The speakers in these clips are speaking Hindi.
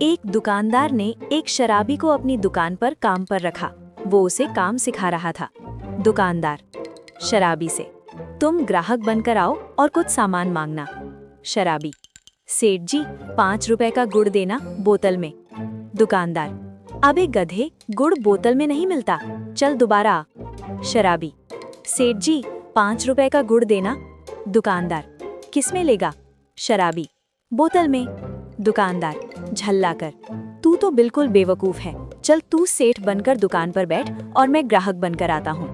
एक दुकानदार ने एक शराबी को अपनी दुकान पर काम पर रखा। वो उसे काम सिखा रहा था। दुकानदार शराबी से, तुम ग्राहक बनकर आओ और कुछ सामान मांगना। शराबी, सेठ जी 5 रुपए का गुड़ देना बोतल में। दुकानदार, अबे गधे, गुड़ बोतल में नहीं मिलता, चल दोबारा आ। शराबी, सेठ जी 5 रुपए का गुड़ देना। दुकानदार, किसमें लेगा? शराबी, बोतल में। दुकानदार झल्ला कर, तू तो बिल्कुल बेवकूफ है, चल तू सेठ बनकर दुकान पर बैठ और मैं ग्राहक बनकर आता हूँ।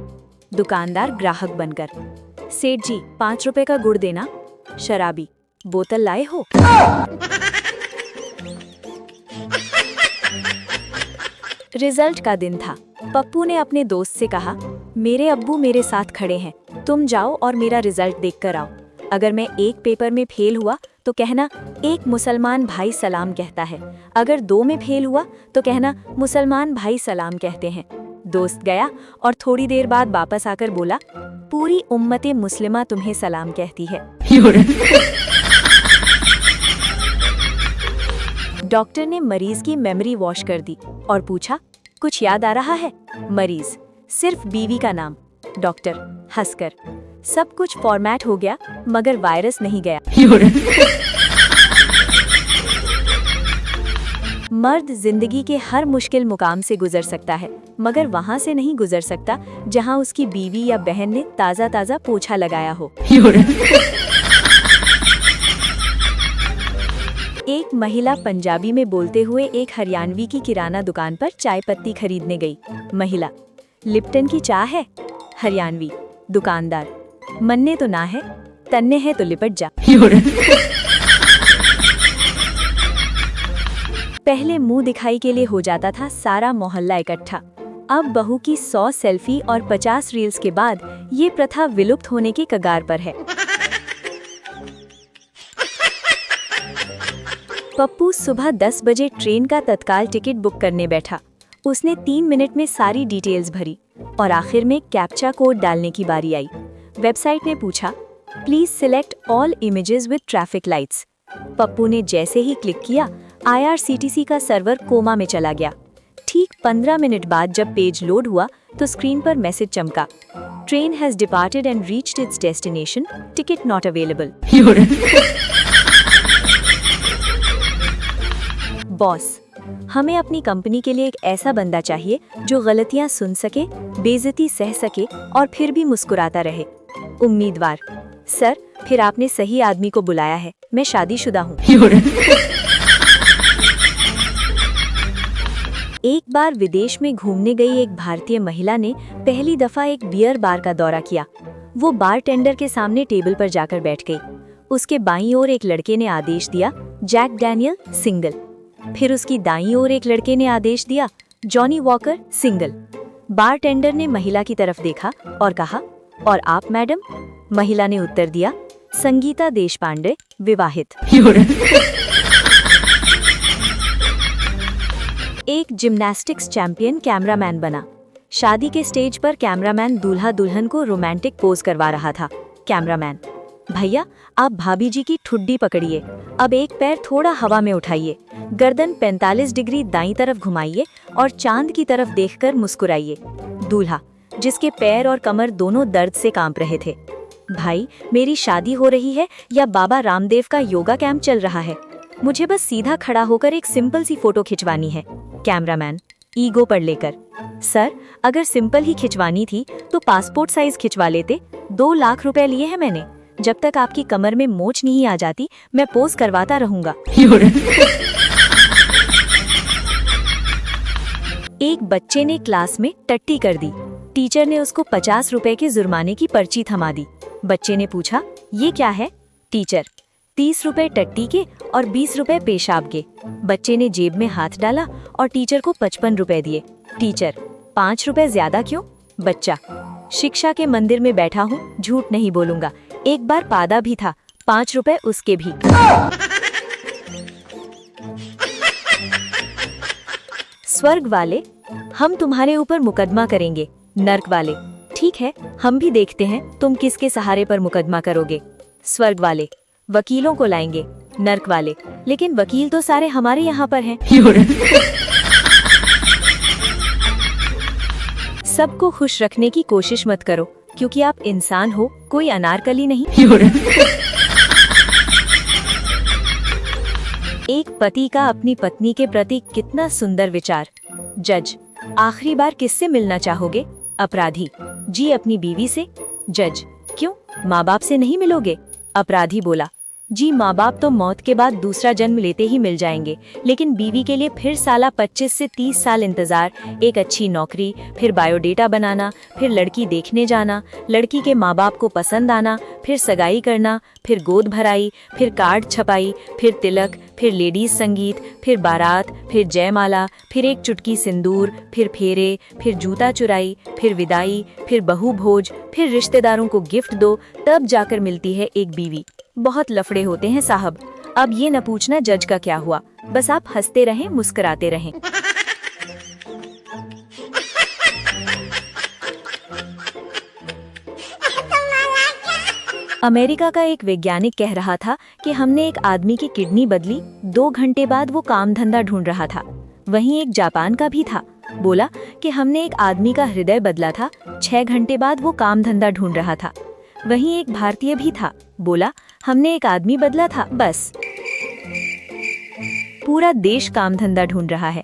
दुकानदार ग्राहक बनकर, सेठ जी 5 रुपए का गुड़ देना। शराबी, बोतल लाए हो? रिजल्ट का दिन था। पप्पू ने अपने दोस्त से कहा, मेरे अब्बू मेरे साथ खड़े हैं, तुम जाओ और मेरा रिजल्ट देख कर आओ। अगर मैं एक पेपर में फेल हुआ तो कहना एक मुसलमान भाई सलाम कहता है, अगर 2 में फेल हुआ तो कहना मुसलमान भाई सलाम कहते हैं। दोस्त गया और थोड़ी देर बाद वापस आकर बोला, पूरी उम्मते मुस्लिमा तुम्हें सलाम कहती है। डॉक्टर ने मरीज की मेमोरी वॉश कर दी और पूछा, कुछ याद आ रहा है? मरीज, सिर्फ बीवी का नाम। डॉक्टर हंसकर, सब कुछ फॉर्मेट हो गया मगर वायरस नहीं गया। मर्द जिंदगी के हर मुश्किल मुकाम से गुजर सकता है मगर वहाँ से नहीं गुजर सकता जहाँ उसकी बीवी या बहन ने ताज़ा ताज़ा पोछा लगाया हो। एक महिला पंजाबी में बोलते हुए एक हरियाणवी की किराना दुकान पर चाय पत्ती खरीदने गई। महिला, लिप्टन की चाय है? हरियाणवी, दुकानदार, मन्ने तो ना है, तन्ने है तो लिपट जा। पहले मुंह दिखाई के लिए हो जाता था सारा मोहल्ला इकट्ठा। अब बहू की 100 सेल्फी और 50 रील्स के बाद ये प्रथा विलुप्त होने के कगार पर है। पप्पू सुबह 10 बजे ट्रेन का तत्काल टिकट बुक करने बैठा। उसने 3 मिनट में सारी डिटेल्स भरी और आखिर में कैप्चा कोड डालने की बारी आई। वेबसाइट ने पूछा, please select all images with traffic lights. Pappu ने जैसे ही क्लिक किया, IRCTC का सर्वर कोमा में चला गया। ठीक 15 मिनट बाद जब पेज लोड हुआ तो स्क्रीन पर मैसेज चमका, train has departed and reached it's destination, ticket not available. Boss, हमें अपनी कंपनी के लिए एक ऐसा बंदा चाहिए जो गलतियां सुन सके, बेइज्जती सह सके और फिर भी मुस्कुराता रहे। उम्मीदवार, सर फिर आपने सही आदमी को बुलाया है, मैं शादीशुदा हूँ। एक बार विदेश में घूमने गई एक भारतीय महिला ने पहली दफा एक बियर बार का दौरा किया। वो बारटेंडर के सामने टेबल पर जाकर बैठ गई। उसके बाईं ओर एक लड़के ने आदेश दिया, जैक डैनियल सिंगल। फिर उसकी दाईं ओर एक लड़के ने आदेश दिया, जॉनी वॉकर सिंगल। बारटेंडर ने महिला की तरफ देखा और कहा, और आप मैडम? महिला ने उत्तर दिया, संगीता देशपांडे, विवाहित। एक जिम्नास्टिक्स चैंपियन कैमरामैन बना। शादी के स्टेज पर कैमरामैन दूल्हा दुल्हन को रोमांटिक पोज करवा रहा था। कैमरामैन, भैया आप भाभी जी की ठुड्डी पकड़िए, अब एक पैर थोड़ा हवा में उठाइए, गर्दन 45 डिग्री दाईं तरफ घुमाइए और चांद की तरफ देखकर मुस्कुराइए। दूल्हा, जिसके पैर और कमर दोनों दर्द से कांप रहे थे, भाई मेरी शादी हो रही है या बाबा रामदेव का योगा कैंप चल रहा है? मुझे बस सीधा खड़ा होकर एक सिंपल सी फोटो खिंचवानी है। कैमरामैन ईगो पर लेकर, सर अगर सिंपल ही खिंचवानी थी तो पासपोर्ट साइज खिंचवा लेते, 2 लाख रुपए लिए हैं मैंने, जब तक आपकी कमर में मोच नहीं आ जाती मैं पोज करवाता रहूंगा। एक बच्चे ने क्लास में टट्टी कर दी। टीचर ने उसको 50 रुपए के जुर्माने की पर्ची थमा दी। बच्चे ने पूछा, ये क्या है? टीचर, 30 रुपए टट्टी के और 20 रुपए पेशाब के। बच्चे ने जेब में हाथ डाला और टीचर को 55 रुपए दिए। टीचर, 5 रुपए ज्यादा क्यों? बच्चा, शिक्षा के मंदिर में बैठा हूँ, झूठ नहीं बोलूंगा, एक बार पादा भी था, 5 रुपए उसके भी। स्वर्ग वाले, हम तुम्हारे ऊपर मुकदमा करेंगे। नर्क वाले, ठीक है हम भी देखते हैं तुम किसके सहारे पर मुकदमा करोगे। स्वर्ग वाले, वकीलों को लाएंगे, नर्क वाले, लेकिन वकील तो सारे हमारे यहाँ पर हैं। सबको खुश रखने की कोशिश मत करो, क्योंकि आप इंसान हो, कोई अनारकली नहीं। एक पति का अपनी पत्नी के प्रति कितना सुंदर विचार। जज, आखिरी बार किससे मिलना चाहोगे? अपराधी, जी अपनी बीवी से। जज, क्यों, माँ बाप से नहीं मिलोगे? अपराधी बोला, जी माँ बाप तो मौत के बाद दूसरा जन्म लेते ही मिल जाएंगे, लेकिन बीवी के लिए फिर साला 25 से 30 साल इंतजार, एक अच्छी नौकरी, फिर बायोडेटा बनाना, फिर लड़की देखने जाना, लड़की के माँ बाप को पसंद आना, फिर सगाई करना, फिर गोद भराई, फिर कार्ड छपाई, फिर तिलक, फिर लेडीज संगीत, फिर बारात, फिर जयमाला, फिर एक चुटकी सिंदूर, फिर फेरे, फिर जूता चुराई, फिर विदाई, फिर बहू भोज, फिर रिश्तेदारों को गिफ्ट दो, तब जाकर मिलती है एक बीवी। बहुत लफड़े होते हैं साहब। अब ये न पूछना जज का क्या हुआ, बस आप हंसते रहें, मुस्कुराते रहें। अमेरिका का एक वैज्ञानिक कह रहा था कि हमने एक आदमी की किडनी बदली, 2 घंटे बाद वो काम धंधा ढूंढ रहा था। वहीं एक जापान का भी था, बोला कि हमने एक आदमी का हृदय बदला था, 6 घंटे बाद वो काम धंधा ढूंढ रहा था। वहीं एक भारतीय भी था, बोला हमने एक आदमी बदला था, बस। पूरा देश काम धंधा ढूंढ रहा है।